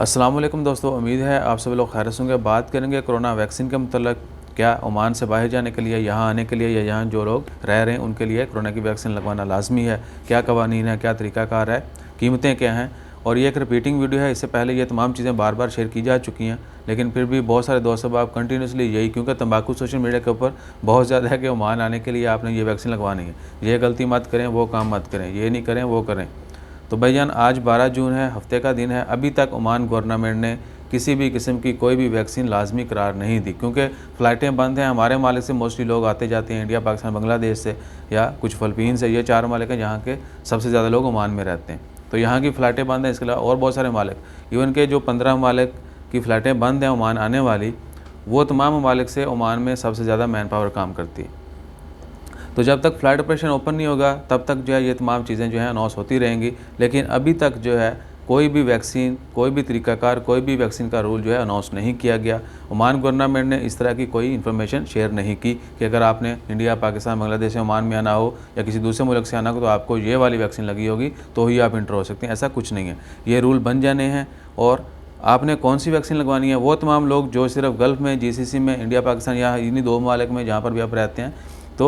अस्सलाम वालेकुम दोस्तों, उम्मीद है आप सभी लोग खैरियत होंगे। बात करेंगे कोरोना वैक्सीन के मतलब क्या ओमान से बाहर जाने के लिए, यहाँ आने के लिए या यहाँ जो लोग रह रहे हैं उनके लिए कोरोना की वैक्सीन लगवाना लाजमी है। क्या कवानीन है, क्या तरीक़ाकार है, कीमतें क्या हैं। और ये एक रिपीटिंग वीडियो है। इससे पहले ये तमाम चीज़ें बार बार शेयर की जा चुकी हैं, लेकिन फिर भी बहुत सारे दोस्त अब आप कंटिन्यूसली यही, क्योंकि तंबाकू सोशल मीडिया के ऊपर बहुत ज़्यादा है कि ओमान आने के लिए आपने ये वैक्सीन लगवानी है, ये गलती मत करें, वो काम मत करें, ये नहीं करें, वो करें। तो भाईजान आज 12 जून है, हफ्ते का दिन है। अभी तक ओमान गवर्नमेंट ने किसी भी किस्म की कोई भी वैक्सीन लाजमी करार नहीं दी, क्योंकि फ़्लाइटें बंद हैं। हमारे मालिक से मोस्टली लोग आते जाते हैं, इंडिया, पाकिस्तान, बांग्लादेश से या कुछ फ़िलिपीन से। ये 4 मालिक हैं जहाँ के सबसे ज़्यादा लोग ओमान में रहते हैं। तो यहाँ की फ़्लाइटें बंद हैं। इसके अलावा और बहुत सारे मालिक, इवन के जो 15 मालिक की फ़्लाइटें बंद हैं ओमान आने वाली, वो तमाम ममालिक से ओमान में सबसे ज़्यादा मैन पावर काम करती है। तो जब तक फ़्लाइट ऑपरेशन ओपन नहीं होगा तब तक जो है ये तमाम चीज़ें जो हैं अनाउंस होती रहेंगी। लेकिन अभी तक जो है कोई भी वैक्सीन, कोई भी तरीक़ाकार, कोई भी वैक्सीन का रूल जो है अनाउंस नहीं किया गया। ओमान गवर्नमेंट ने इस तरह की कोई इन्फॉर्मेशन शेयर नहीं की कि अगर आपने इंडिया, पाकिस्तान, बांग्लादेश या ओमान में आना हो या किसी दूसरे मुल्क से आना हो तो आपको ये वाली वैक्सीन लगी होगी तो ही आप इंटर हो सकते हैं। ऐसा कुछ नहीं है। ये रूल बन जाने हैं। और आपने कौन सी वैक्सीन लगवानी है, वो तमाम लोग जो सिर्फ गल्फ़ में, GCC में, इंडिया, पाकिस्तान या इन्हीं 2 ममालिक में जहाँ पर भी आप रहते हैं तो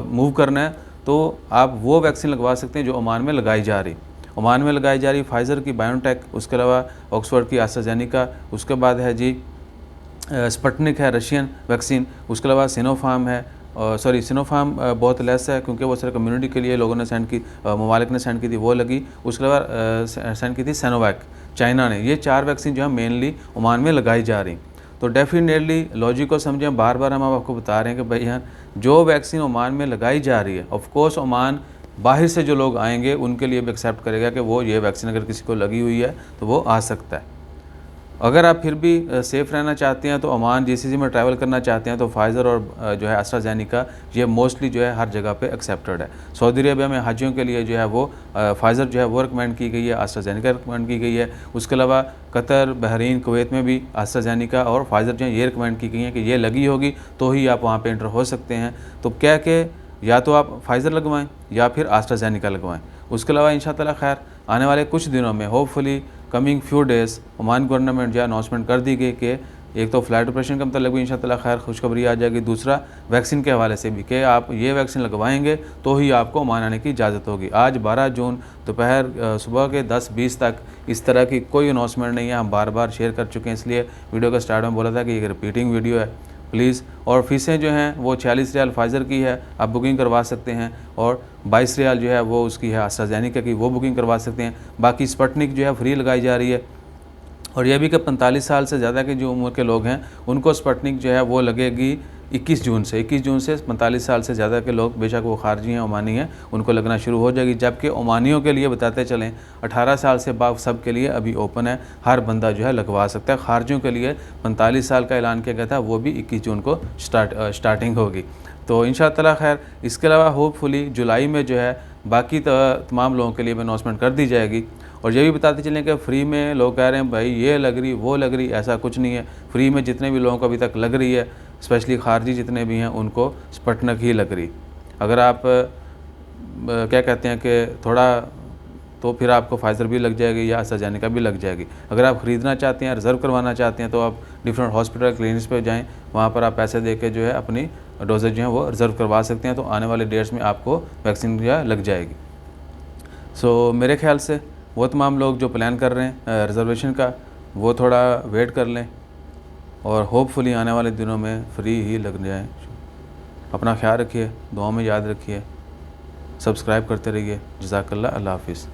मूव करना है, तो आप वो वैक्सीन लगवा सकते हैं जो ओमान में लगाई जा रही। ओमान में लगाई जा रही फाइज़र की, बायोटेक, उसके अलावा ऑक्सफोर्ड की एस्ट्राजेनेका, उसके बाद है जी स्पुतनिक है रशियन वैक्सीन, उसके अलावा सिनोफार्म है। सिनोफार्म बहुत लेस है क्योंकि वो सिर्फ कम्युनिटी के लिए लोगों ने सेंड की, ममालिक ने सेंड की थी, वो लगी। उसके अलावा सेंड की थी सिनोवैक, चाइना ने। ये 4 वैक्सीन जो है मेनली ओमान में लगाई जा रही। तो डेफिनेटली लॉजिक को समझें। बार बार हम आपको बता रहे हैं कि भाई यहाँ जो वैक्सीन ओमान में लगाई जा रही है, ऑफ कोर्स ओमान बाहर से जो लोग आएंगे उनके लिए भी एक्सेप्ट करेगा कि वो ये वैक्सीन अगर किसी को लगी हुई है तो वो आ सकता है। अगर आप फिर भी सेफ़ रहना चाहते हैं तो ओमान, GCC में ट्रैवल करना चाहते हैं तो फाइज़र और जो है एस्ट्राजेनेका, ये मोस्टली जो है हर जगह पे एक्सेप्टेड है। सऊदी अरबिया में हाजियों के लिए जो है वो फाइज़र जो है वो रिकमेंड की गई है, एस्ट्राजेनेका रिकमेंड की गई है। उसके अलावा कतर, बहरीन, कुवैत में भी एस्ट्राजेनेका और फाइज़र जो है ये रिकमेंड की गई हैं कि ये लगी होगी तो ही आप वहाँ पर एंटर हो सकते हैं। तो क्या कि या तो आप फाइज़र लगवाएँ या फिर एस्ट्राजेनेका लगवाएँ। उसके अलावा इंशाअल्लाह खैर आने वाले कुछ दिनों में, hopefully coming few days, Oman government जो है अनाउंसमेंट कर दी गई कि एक तो फ़्लाइट ऑपरेशन का मतलब भी इंशाअल्लाह खैर खुशखबरी आ जाएगी। दूसरा वैक्सीन के हवाले से भी कि आप ये वैक्सीन लगवाएंगे तो ही आपको ओमान आने की इजाज़त होगी। आज 12 जून दोपहर सुबह के 10:20 तक इस तरह की कोई अनाउंसमेंट नहीं है। हम बार बार शेयर कर चुके हैं, इसलिए वीडियो का स्टार्ट में बोला था कि ये रिपीटिंग वीडियो है प्लीज़। और फ़ीसें जो हैं वो 46 रियाल फाइज़र की है, आप बुकिंग करवा सकते हैं। और 22 रियाल जो है वो उसकी है एस्ट्राजेनेका की, वो बुकिंग करवा सकते हैं। बाकी स्पुतनिक जो है फ्री लगाई जा रही है। और यह भी कि 45 साल से ज़्यादा के जो उम्र के लोग हैं उनको स्पुतनिक जो है वो लगेगी 21 जून से। 21 जून से 45 साल से ज़्यादा के लोग, बेशक वो खारजी हैं, ओमानी हैं, उनको लगना शुरू हो जाएगी। जबकि ओमानियों के लिए बताते चलें 18 साल से बाद सब के लिए अभी ओपन है, हर बंदा जो है लगवा सकता है। खारजियों के लिए 45 साल का ऐलान किया गया था, वो भी 21 जून को स्टार्टिंग होगी। तो इंशाअल्लाह खैर इसके अलावा होपफुली जुलाई में जो है बाकी तमाम लोगों के लिए भी अनाउंसमेंट कर दी जाएगी। और ये भी बताते चलें कि फ्री में लोग कह रहे हैं भाई ये लग रही, वो लग रही, ऐसा कुछ नहीं है। फ्री में जितने भी लोगों को अभी तक लग रही है, स्पेशली खारजी जितने भी हैं, उनको स्पुतनिक ही लग रही। अगर आप क्या कहते हैं कि थोड़ा, तो फिर आपको फाइज़र भी लग जाएगी या एस्ट्राजेनेका भी लग जाएगी। अगर आप ख़रीदना चाहते हैं, रिज़र्व करवाना चाहते हैं तो आप डिफरेंट हॉस्पिटल, क्लिनिक्स पे जाएँ, वहाँ पर आप पैसे दे के जो है अपनी डोजेज जो है वो रिज़र्व करवा सकते हैं। तो आने वाले डेट्स में आपको वैक्सीन जो है लग जाएगी। सो मेरे ख्याल से वो तमाम लोग जो प्लान कर रहे हैं रिज़र्वेशन का, वो थोड़ा वेट कर लें और होपफुली आने वाले दिनों में फ्री ही लग जाए। अपना ख्याल रखिए, दुआ में याद रखिए, सब्सक्राइब करते रहिए। जज़ाकल्लाह, अल्लाह हाफ़िज़।